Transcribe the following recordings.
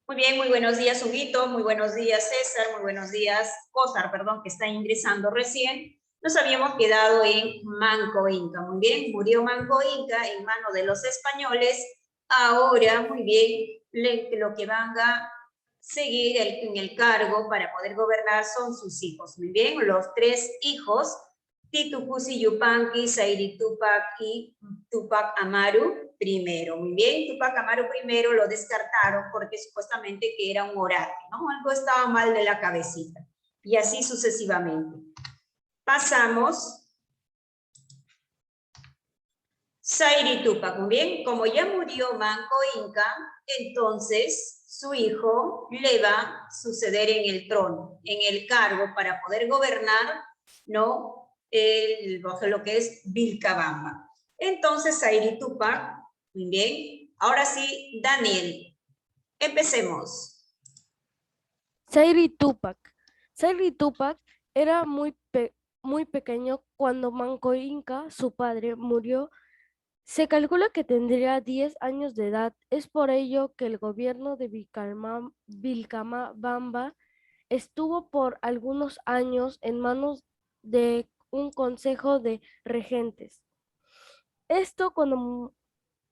Muy bien, muy buenos días, Huguito, muy buenos días, César, muy buenos días, Cosar, perdón, que está ingresando recién. Nos habíamos quedado en Manco Inca, muy bien, murió Manco Inca en manos de los españoles. Ahora, muy bien, lo que van a seguir en el cargo para poder gobernar son sus hijos, muy bien, los tres hijos, Titucusi Yupanqui, Sairi Tupac y Tupac Amaru primero. Muy bien, Tupac Amaru primero lo descartaron porque supuestamente que era un orate, ¿no? Algo estaba mal de la cabecita. Y así sucesivamente. Pasamos. Sairi Tupac, muy bien, como ya murió Manco Inca, entonces su hijo le va a suceder en el trono, en el cargo para poder gobernar, ¿no? Lo que es Vilcabamba. Entonces, Sairi Tupac, muy bien. Ahora sí, Daniel, empecemos. Sairi Tupac. Sairi Tupac era muy pequeño cuando Manco Inca, su padre, murió. Se calcula que tendría 10 años de edad. Es por ello que el gobierno de Vilcabamba estuvo por algunos años en manos de un consejo de regentes. Esto cuando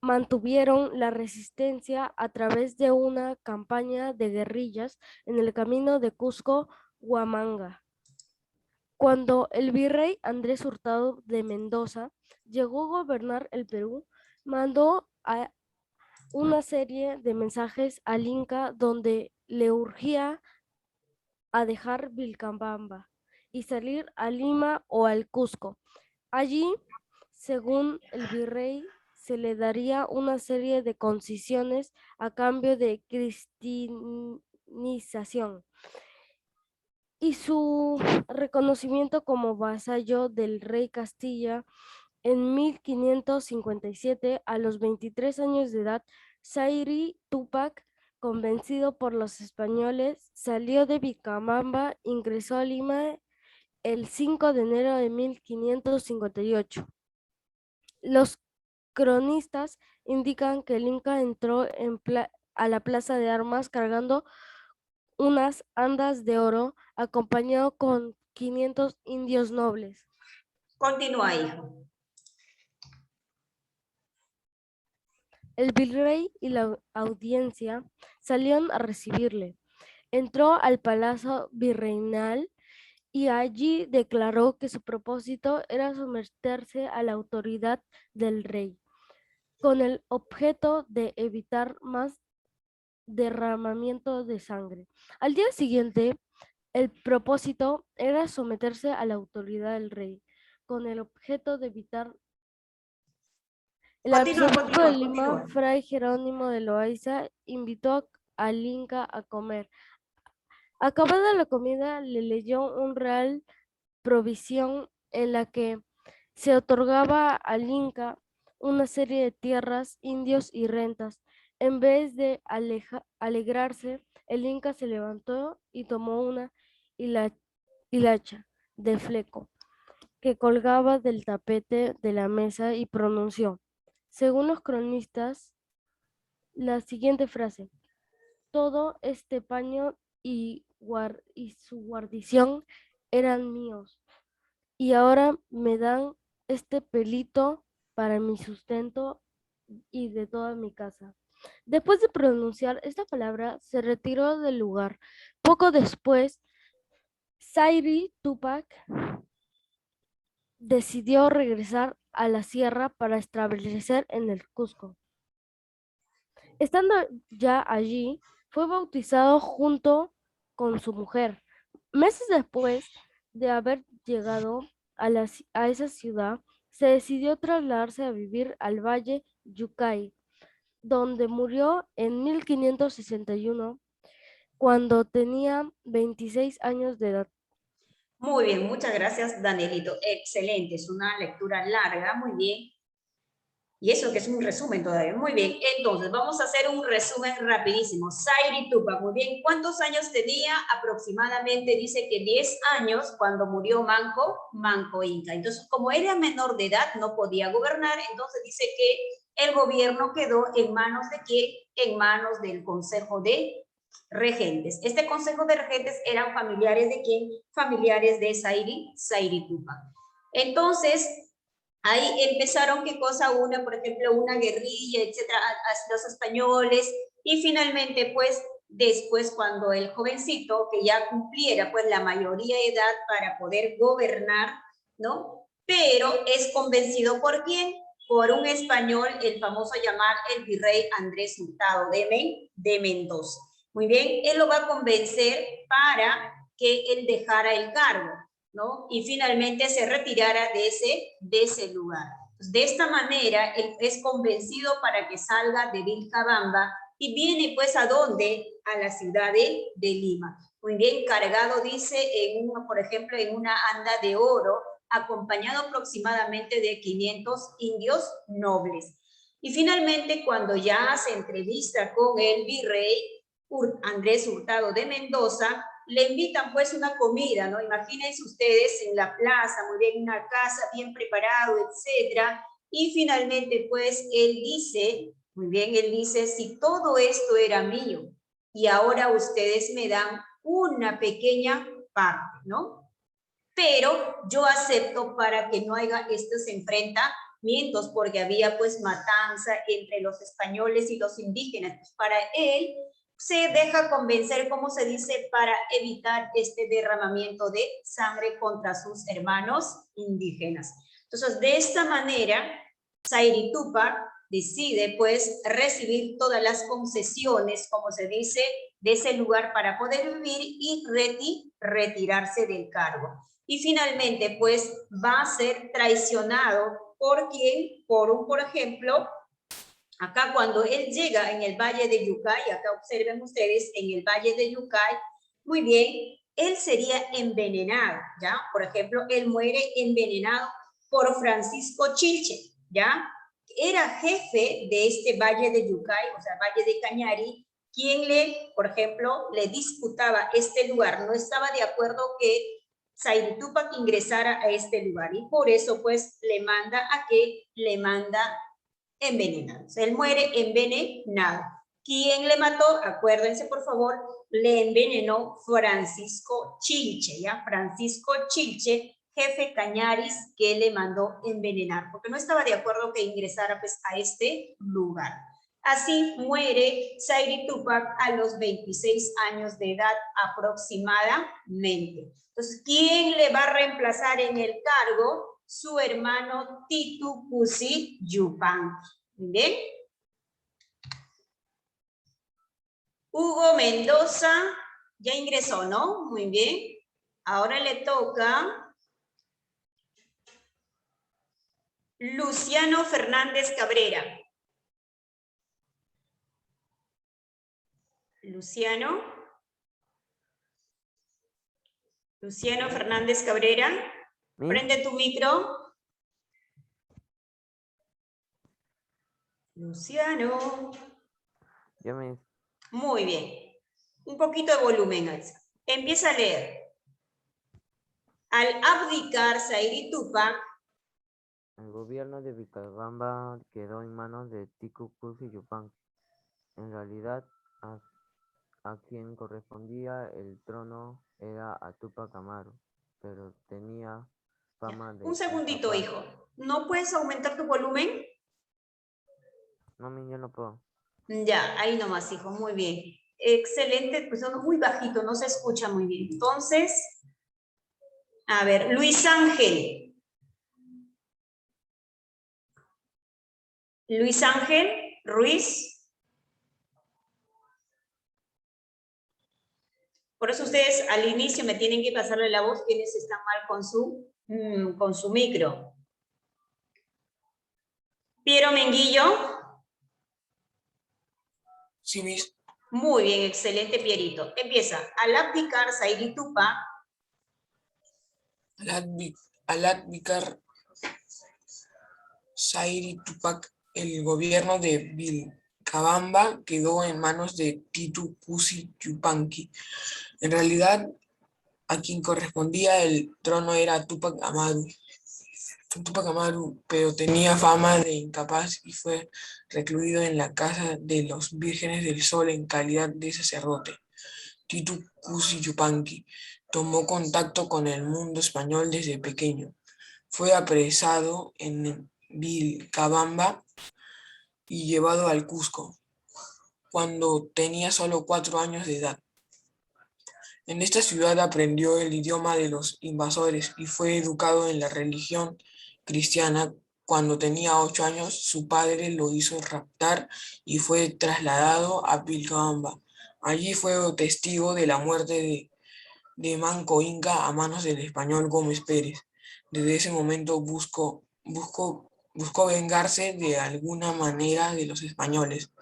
mantuvieron la resistencia a través de una campaña de guerrillas en el camino de Cusco-Huamanga. Cuando el virrey Andrés Hurtado de Mendoza llegó a gobernar el Perú, mandó una serie de mensajes al Inca donde le urgía a dejar Vilcabamba y salir a Lima o al Cusco. Allí, según el virrey, se le daría una serie de concesiones a cambio de cristianización y su reconocimiento como vasallo del rey Castilla. En 1557, a los 23 años de edad, Sairi Tupac, convencido por los españoles, salió de Vilcabamba, ingresó a Lima el 5 de enero de 1558. Los cronistas indican que el Inca entró a la plaza de armas cargando unas andas de oro, acompañado con 500 indios nobles. Continúa, hijo. El virrey y la audiencia salieron a recibirle. Entró al palacio virreinal y allí declaró que su propósito era someterse a la autoridad del rey, con el objeto de evitar más derramamiento de sangre. Al día siguiente, el propósito era someterse a la autoridad del rey, con el objeto de evitar. El Continúa, arzobispo de continúa, Lima, continúa. Fray Jerónimo de Loaiza, invitó al Inca a comer. Acabada la comida, le leyó un real provisión en la que se otorgaba al Inca una serie de tierras, indios y rentas. En vez de alegrarse, el Inca se levantó y tomó una hilacha de fleco que colgaba del tapete de la mesa y pronunció, según los cronistas, la siguiente frase: todo este paño y su guarnición eran míos, y ahora me dan este pelito para mi sustento y de toda mi casa. Después de pronunciar esta palabra, se retiró del lugar. Poco después, Sairi Tupac decidió regresar a la sierra para establecer en el Cusco. Estando ya allí, fue bautizado junto con su mujer. Meses después de haber llegado a esa ciudad, se decidió trasladarse a vivir al Valle Yucay, donde murió en 1561 cuando tenía 26 años de edad. Muy bien, muchas gracias, Danielito. Excelente, es una lectura larga, muy bien. Y eso que es un resumen todavía. Muy bien, entonces vamos a hacer un resumen rapidísimo. Sairi Tupac, muy bien. ¿Cuántos años tenía? Aproximadamente dice que 10 años cuando murió Manco Inca. Entonces, como era menor de edad, no podía gobernar, entonces dice que el gobierno quedó en manos de quién? En manos del Consejo de regentes. Este consejo de regentes eran familiares de quién? Familiares de Zairi Tupac. Entonces, ahí empezaron, ¿qué cosa? Por ejemplo, una guerrilla, etcétera, a los españoles, y finalmente, pues, después, cuando el jovencito, que ya cumpliera, pues, la mayoría de edad para poder gobernar, ¿no? Pero es convencido ¿por quién? Por un español, el famoso llamar el virrey Andrés Hurtado de Mendoza. Muy bien, él lo va a convencer para que él dejara el cargo, ¿no? Y finalmente se retirara de ese lugar. De esta manera, él es convencido para que salga de Vilcabamba y viene, pues, ¿a dónde? A la ciudad de Lima. Muy bien, cargado, dice, por ejemplo, en una anda de oro, acompañado aproximadamente de 500 indios nobles. Y finalmente, cuando ya se entrevista con el virrey Andrés Hurtado de Mendoza, le invitan pues una comida, ¿no? Imagínense ustedes en la plaza, muy bien, una casa bien preparado, etcétera. Y finalmente pues él dice, muy bien, él dice, si todo esto era mío y ahora ustedes me dan una pequeña parte, ¿no? Pero yo acepto para que no haya estos enfrentamientos, porque había pues matanza entre los españoles y los indígenas. Pues para él se deja convencer, como se dice, para evitar este derramamiento de sangre contra sus hermanos indígenas. Entonces, de esta manera, Zairi Tupac decide pues recibir todas las concesiones, como se dice, de ese lugar para poder vivir y retirarse del cargo. Y finalmente, pues, va a ser traicionado por quién, por ejemplo, acá cuando él llega en el Valle de Yucay, acá observen ustedes, en el Valle de Yucay, muy bien, él sería envenenado, ¿ya? Por ejemplo, él muere envenenado por Francisco Chilche, ¿ya? Era jefe de este Valle de Yucay, o sea, Valle de Cañari, quien por ejemplo, le disputaba este lugar, no estaba de acuerdo que Zairi Tupac ingresara a este lugar, y por eso, pues, le manda envenenado. O sea, él muere envenenado. ¿Quién le mató? Acuérdense, por favor, le envenenó Francisco Chilche, ¿ya? Francisco Chilche, jefe Cañaris, que le mandó envenenar, porque no estaba de acuerdo que ingresara, pues, a este lugar. Así muere Zairi Tupac a los 26 años de edad aproximadamente. Entonces, ¿quién le va a reemplazar en el cargo? Su hermano Titu Cusi Yupanqui. ¿Bien? Hugo Mendoza ya ingresó, ¿no? Muy bien. Ahora le toca Luciano Fernández Cabrera. Luciano Fernández Cabrera. ¿Sí? Prende tu micro. Luciano. Muy bien. Un poquito de volumen, Alza. Empieza a leer. Al abdicar Zairi Tupac, el gobierno de Vilcabamba quedó en manos de Titu Cusi Yupanqui. En realidad, a quien correspondía el trono era a Tupac Amaru, pero tenía fama de... Un segundito, hijo. ¿No puedes aumentar tu volumen? No, yo no puedo. Ya, ahí nomás, hijo, muy bien. Excelente, pues son muy bajito, no se escucha muy bien. Entonces, a ver, Luis Ángel. Luis Ángel Ruiz. Por eso ustedes al inicio me tienen que pasarle la voz quienes están mal con su micro. Piero Menguillo. Sí, mis. Muy bien, excelente, Pierito. Empieza. Al abdicar Zairi Tupac. Al abdicar Zairi Tupac, el gobierno de Vilcabamba quedó en manos de Titu Cusi Yupanqui. En realidad, a quien correspondía el trono era Tupac Amaru, Túpac Amaru, pero tenía fama de incapaz y fue recluido en la casa de los Vírgenes del Sol en calidad de sacerdote. Titu Cusi Yupanqui tomó contacto con el mundo español desde pequeño. Fue apresado en Vilcabamba y llevado al Cusco cuando tenía solo 4 años de edad. En esta ciudad aprendió el idioma de los invasores y fue educado en la religión cristiana. Cuando tenía 8 años, su padre lo hizo raptar y fue trasladado a Vilcabamba. Allí fue testigo de la muerte de Manco Inca a manos del español Gómez Pérez. Desde ese momento buscó vengarse de alguna manera de los españoles.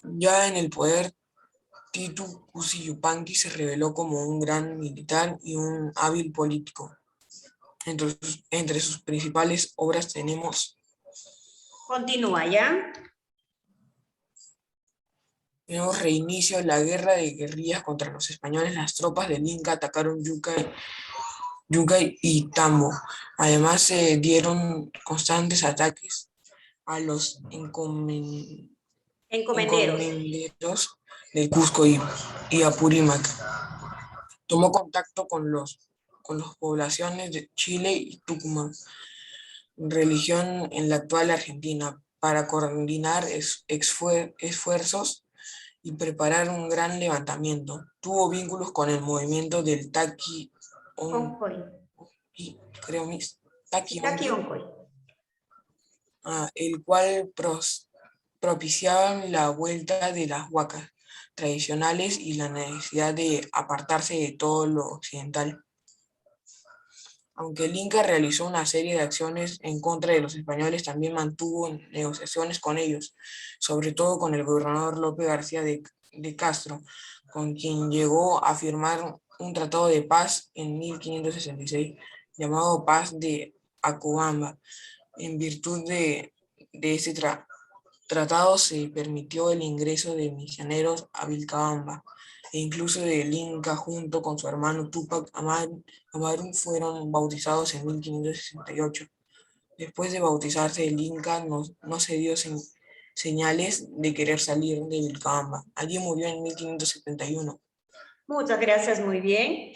Ya en el poder, Titu Cusi Yupanqui se reveló como un gran militar y un hábil político. Entre sus principales obras tenemos Continúa ya. reinicio la guerra de guerrillas contra los españoles. Las tropas del Inca atacaron Yucay y Tambo. Además, se dieron constantes ataques a los Encomenderos. encomenderos del Cusco y Apurímac. Tomó contacto con las poblaciones de Chile y Tucumán, religión en la actual Argentina, para coordinar esfuerzos y preparar un gran levantamiento. Tuvo vínculos con el movimiento del Taqui Oncoy. Taqui Taqui Oncoy. el cual propiciaba la vuelta de las huacas tradicionales y la necesidad de apartarse de todo lo occidental. Aunque el Inca realizó una serie de acciones en contra de los españoles, también mantuvo negociaciones con ellos, sobre todo con el gobernador Lope García de Castro, con quien llegó a firmar un tratado de paz en 1566, llamado Paz de Acobamba. En virtud de ese tratado se permitió el ingreso de misioneros a Vilcabamba, e incluso el Inca junto con su hermano Túpac Amaru fueron bautizados en 1568. Después de bautizarse, el Inca no se dio señales de querer salir de Vilcabamba. Allí murió en 1571. Muchas gracias, muy bien.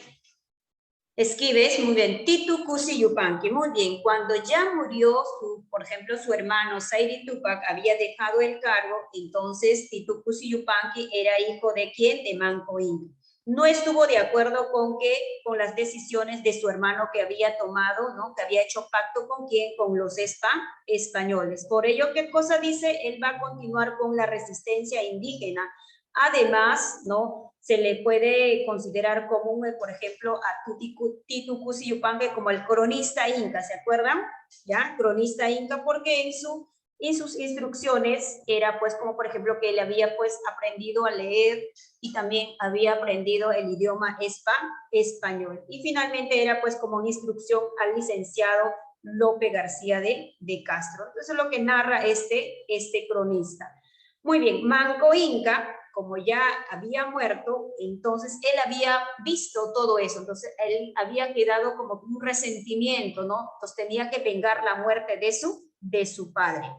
Esquives, muy bien. Titu Cusi Yupanqui, muy bien. Cuando ya murió, por ejemplo, su hermano Sairi Túpac había dejado el cargo, entonces Titu Cusi Yupanqui era hijo de ¿quién? De Manco Inca. No estuvo de acuerdo con las decisiones de su hermano que había tomado, ¿no? Que había hecho pacto con quién, con los españoles. Por ello, ¿qué cosa dice? Él va a continuar con la resistencia indígena. Además, ¿no? Se le puede considerar como, por ejemplo, a Titu Cusi Yupanqui como el cronista inca, ¿se acuerdan? ¿Ya? Cronista inca, porque en sus instrucciones era pues como por ejemplo que él había pues aprendido a leer y también había aprendido el idioma español. Y finalmente era pues como una instrucción al licenciado Lope García de Castro. Entonces es lo que narra este cronista. Muy bien, Manco Inca, como ya había muerto, entonces él había visto todo eso, entonces él había quedado como un resentimiento, ¿no? Entonces tenía que vengar la muerte de su padre.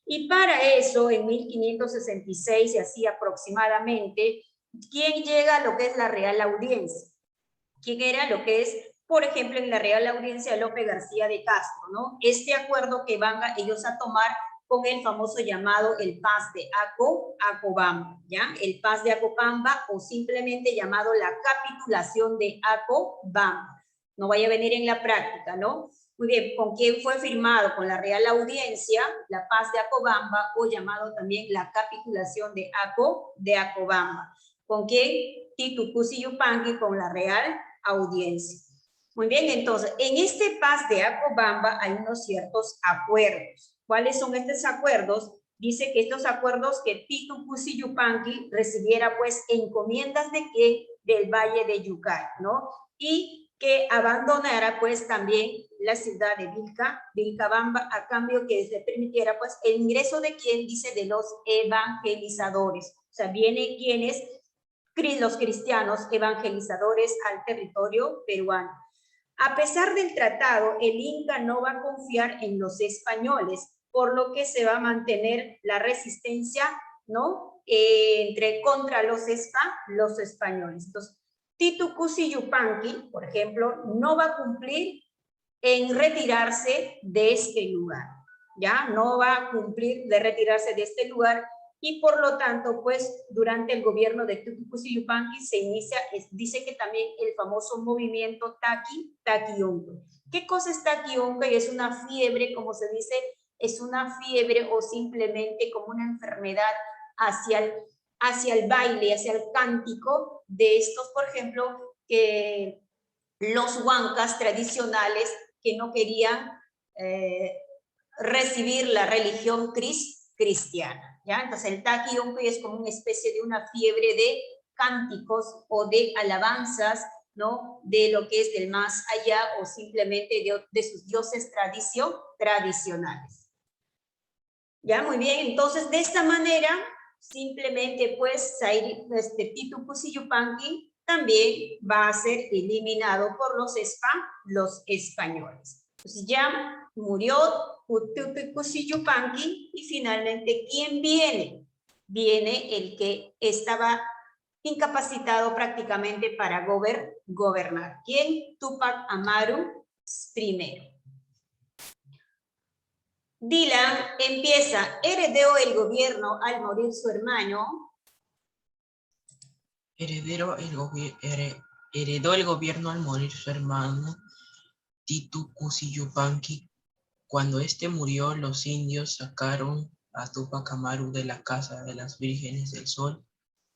Y para eso, en 1566, y así aproximadamente, ¿quién llega a lo que es la Real Audiencia? ¿Quién era lo que es, por ejemplo, en la Real Audiencia Lope García de Castro, ¿no? Este acuerdo que van ellos a tomar con el famoso llamado el Paz de Acobamba, ¿ya? El Paz de Acobamba o simplemente llamado la capitulación de Acobamba. No vaya a venir en la práctica, ¿no? Muy bien, ¿con quién fue firmado? Con la Real Audiencia, la Paz de Acobamba o llamado también la capitulación de Acobamba. ¿Con quién? Titu Cusi Yupanqui con la Real Audiencia. Muy bien, entonces, en este Paz de Acobamba hay unos ciertos acuerdos. ¿Cuáles son estos acuerdos? Dice que estos acuerdos que Titu Cusi Yupanqui recibiera pues encomiendas de ¿quién? Del Valle de Yucay, ¿no? Y que abandonara pues también la ciudad de Vilcabamba a cambio que se permitiera pues el ingreso de ¿quién? Dice de los evangelizadores. O sea, viene quienes, los cristianos evangelizadores al territorio peruano. A pesar del tratado, el Inca no va a confiar en los españoles, por lo que se va a mantener la resistencia, ¿no? Contra los españoles. Entonces, Titu Cusi Yupanqui, por ejemplo, no va a cumplir en retirarse de este lugar, ¿ya? No va a cumplir de retirarse de este lugar y por lo tanto, pues, durante el gobierno de Titu Cusi Yupanqui se inicia, dice que también el famoso movimiento Taquiunque. ¿Qué cosa es Taquiunque? Es una fiebre, como se dice, es una fiebre o simplemente como una enfermedad hacia el baile, hacia el cántico de estos, por ejemplo, que los huancas tradicionales que no querían recibir la religión cristiana, ¿ya? Entonces el Taquiunque es como una especie de una fiebre de cánticos o de alabanzas, ¿no? De lo que es del más allá o simplemente de sus dioses tradicionales. Ya, muy bien, entonces de esta manera, simplemente pues Titu Cusi Yupanqui también va a ser eliminado por los españoles. Entonces ya murió Titu Cusi Yupanqui y finalmente, ¿quién viene? Viene el que estaba incapacitado prácticamente para gobernar. ¿Quién? Tupac Amaru I. Dylan empieza, heredó el gobierno al morir su hermano. Heredó el gobierno al morir su hermano Titu Cusi Yupanqui. Cuando este murió, los indios sacaron a Tupac Amaru de la casa de las Vírgenes del Sol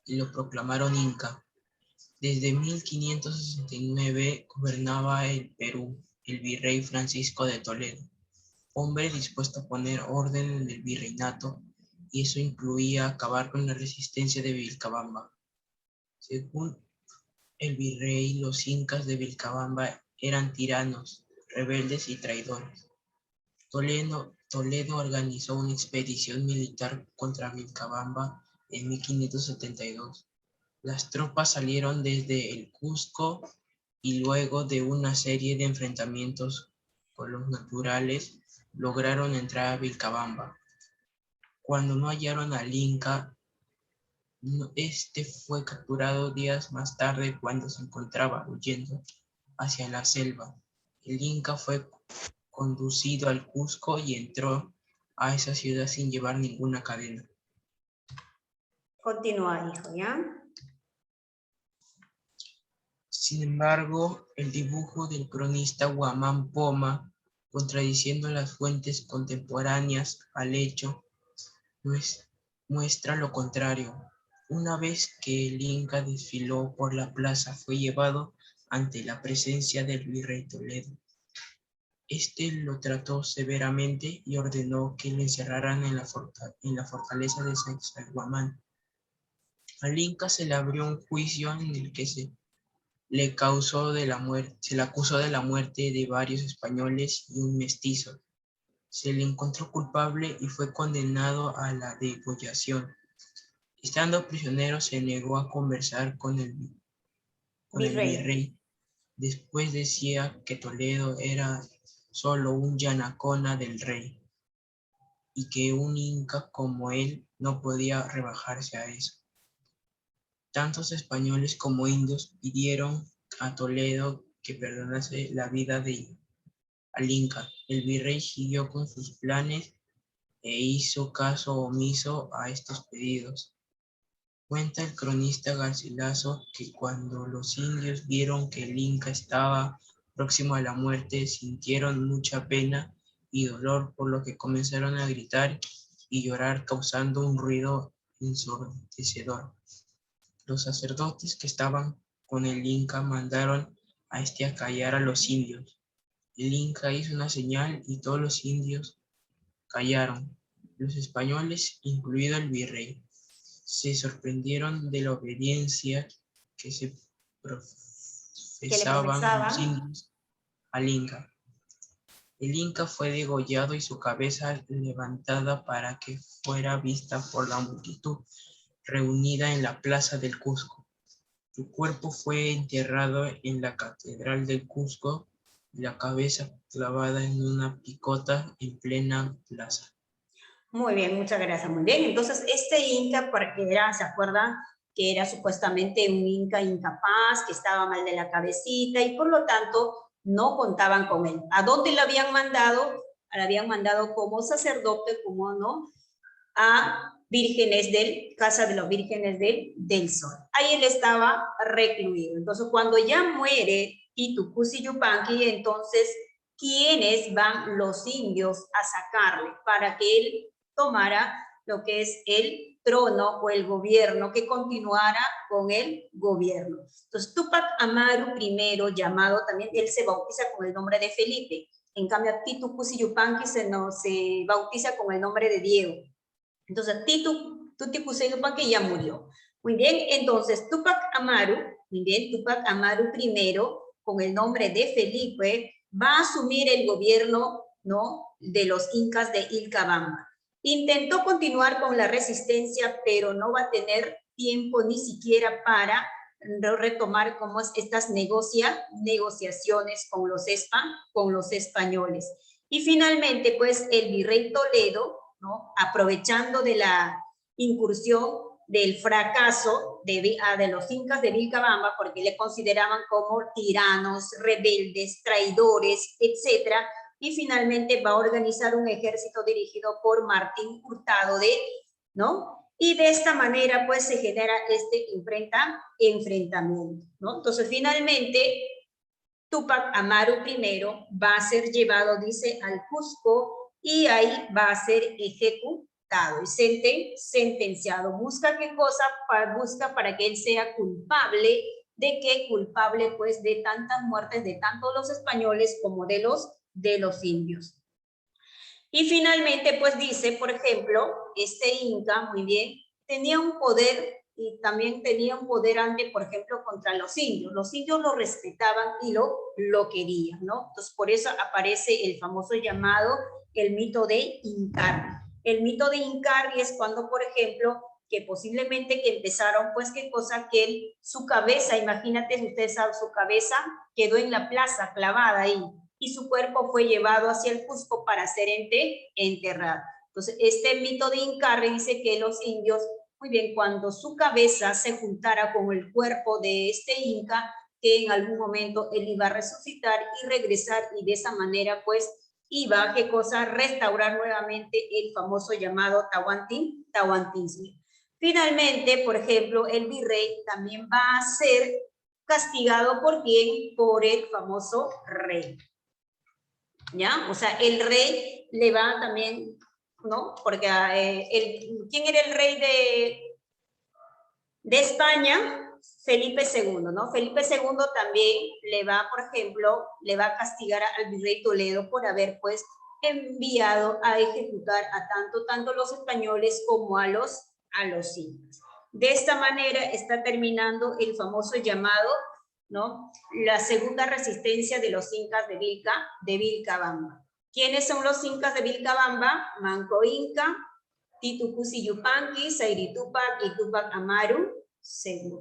y lo proclamaron Inca. Desde 1569 gobernaba el Perú el virrey Francisco de Toledo, hombre dispuesto a poner orden en el virreinato, y eso incluía acabar con la resistencia de Vilcabamba. Según el virrey, los incas de Vilcabamba eran tiranos, rebeldes y traidores. Toledo organizó una expedición militar contra Vilcabamba en 1572. Las tropas salieron desde el Cusco y luego de una serie de enfrentamientos con los naturales lograron entrar a Vilcabamba. Cuando no hallaron al Inca, este fue capturado días más tarde cuando se encontraba huyendo hacia la selva. El Inca fue conducido al Cusco y entró a esa ciudad sin llevar ninguna cadena. Continúa, hijo, ¿ya? Sin embargo, el dibujo del cronista Guamán Poma, contradiciendo las fuentes contemporáneas al hecho, muestra lo contrario. Una vez que el Inca desfiló por la plaza, fue llevado ante la presencia del virrey Toledo. Este lo trató severamente y ordenó que le encerraran en la fortaleza de Sacsayhuamán. Al Inca se le abrió un juicio en el que se le acusó de la muerte de varios españoles y un mestizo. Se le encontró culpable y fue condenado a la degollación. Estando prisionero, se negó a conversar con el virrey. Después decía que Toledo era solo un yanacona del rey y que un inca como él no podía rebajarse a eso. Tantos españoles como indios pidieron a Toledo que perdonase la vida al Inca. El virrey siguió con sus planes e hizo caso omiso a estos pedidos. Cuenta el cronista Garcilaso que cuando los indios vieron que el Inca estaba próximo a la muerte, sintieron mucha pena y dolor, por lo que comenzaron a gritar y llorar, causando un ruido ensordecedor. Los sacerdotes que estaban con el Inca mandaron a este a callar a los indios. El Inca hizo una señal y todos los indios callaron. Los españoles, incluido el virrey, se sorprendieron de la obediencia que se profesaban los indios al Inca. El Inca fue degollado y su cabeza levantada para que fuera vista por la multitud reunida en la plaza del Cusco. Su cuerpo fue enterrado en la catedral del Cusco y la cabeza clavada en una picota en plena plaza. Muy bien, muchas gracias, muy bien. Entonces, este inca, porque era, ¿se acuerdan? Que era supuestamente un inca incapaz, que estaba mal de la cabecita y por lo tanto no contaban con él. ¿A dónde lo habían mandado? Lo habían mandado como sacerdote, como no, a vírgenes Casa de los Vírgenes del Sol. Ahí él estaba recluido. Entonces, cuando ya muere Titu Cusi Yupanqui, entonces, ¿quiénes van los indios a sacarle para que él tomara lo que es el trono o el gobierno, que continuara con el gobierno? Entonces, Tupac Amaru I, llamado también, él se bautiza con el nombre de Felipe. En cambio, Titu Cusi Yupanqui se bautiza con el nombre de Diego. Entonces, Tuti Cusi Yupanqui ya murió. Muy bien, entonces Tupac Amaru, muy bien, Tupac Amaru I, con el nombre de Felipe, va a asumir el gobierno, ¿no?, de los incas de Vilcabamba. Intentó continuar con la resistencia, pero no va a tener tiempo ni siquiera para retomar como estas negociaciones con los españoles. Y finalmente, pues, el virrey Toledo, ¿no?, aprovechando de la incursión, del fracaso de los incas de Vilcabamba, porque le consideraban como tiranos, rebeldes, traidores, etcétera, y finalmente va a organizar un ejército dirigido por Martín Hurtado ¿no? Y de esta manera, pues, se genera este enfrentamiento, ¿no? Entonces, finalmente, Tupac Amaru I va a ser llevado, dice, al Cusco, y ahí va a ser ejecutado y sentenciado. ¿Busca qué cosa? Busca para que él sea culpable. ¿De qué? Culpable, pues, de tantas muertes de tanto los españoles como de los indios. Y finalmente, pues dice, por ejemplo, este inca, muy bien, tenía un poder y también tenía un poder ante, por ejemplo, contra los indios. Los indios lo respetaban y lo querían, ¿no? Entonces, por eso aparece el famoso llamado el mito de Incarri. El mito de Incarri es cuando, por ejemplo, que posiblemente que empezaron, pues, qué cosa, que su cabeza, imagínate, ustedes saben, su cabeza quedó en la plaza clavada ahí, y su cuerpo fue llevado hacia el Cusco para ser enterrado. Entonces, este mito de Incarri dice que los indios, muy bien, cuando su cabeza se juntara con el cuerpo de este inca, que en algún momento él iba a resucitar y regresar, y de esa manera, pues, iba, ¿qué cosa?, restaurar nuevamente el famoso llamado tahuantinismo. Finalmente, por ejemplo, el virrey también va a ser castigado ¿por quién? Por el famoso rey. ¿Ya? O sea, el rey le va también, ¿no? Porque ¿quién era el rey de España? Felipe II, ¿no? Felipe II también le va, por ejemplo, le va a castigar al virrey Toledo por haber, pues, enviado a ejecutar a tanto los españoles como a los incas. De esta manera está terminando el famoso llamado, ¿no?, la segunda resistencia de los incas de Vilcabamba. ¿Quiénes son los incas de Vilcabamba? Manco Inca, Titu Cusi Yupanqui, Sayri Tupac y Tupac Amaru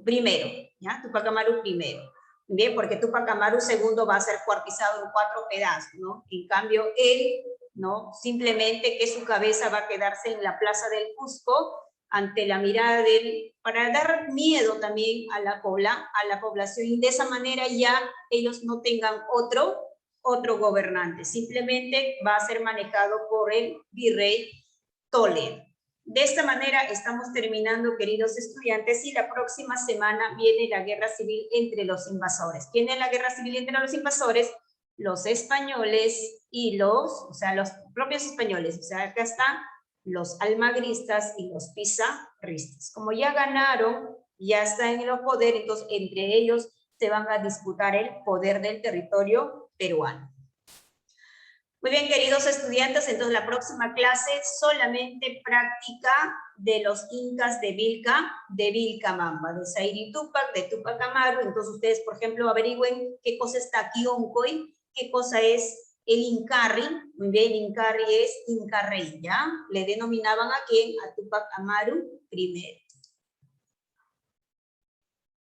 primero, ¿ya? Tupac Amaru primero. Bien, porque Tupac Amaru segundo va a ser cuartizado en 4 pedazos, ¿no? En cambio, él, ¿no?, simplemente que su cabeza va a quedarse en la plaza del Cusco, ante la mirada de él, para dar miedo también a la población, y de esa manera ya ellos no tengan otro gobernante, simplemente va a ser manejado por el virrey Toledo. De esta manera estamos terminando, queridos estudiantes, y la próxima semana viene la guerra civil entre los invasores. ¿Quién es la guerra civil entre los invasores? Los españoles y los propios españoles. O sea, acá están los almagristas y los pizarristas. Como ya ganaron, ya están en el poder, entonces entre ellos se van a disputar el poder del territorio peruano. Muy bien, queridos estudiantes, entonces la próxima clase solamente práctica de los incas de Vilcabamba, de Sayri Tupac, de Tupac Amaru. Entonces ustedes, por ejemplo, averigüen qué cosa es Taquioncoy, qué cosa es el Incarri. Muy bien, Incarri es Incarrey, ¿ya? Le denominaban a quién, a Tupac Amaru primero.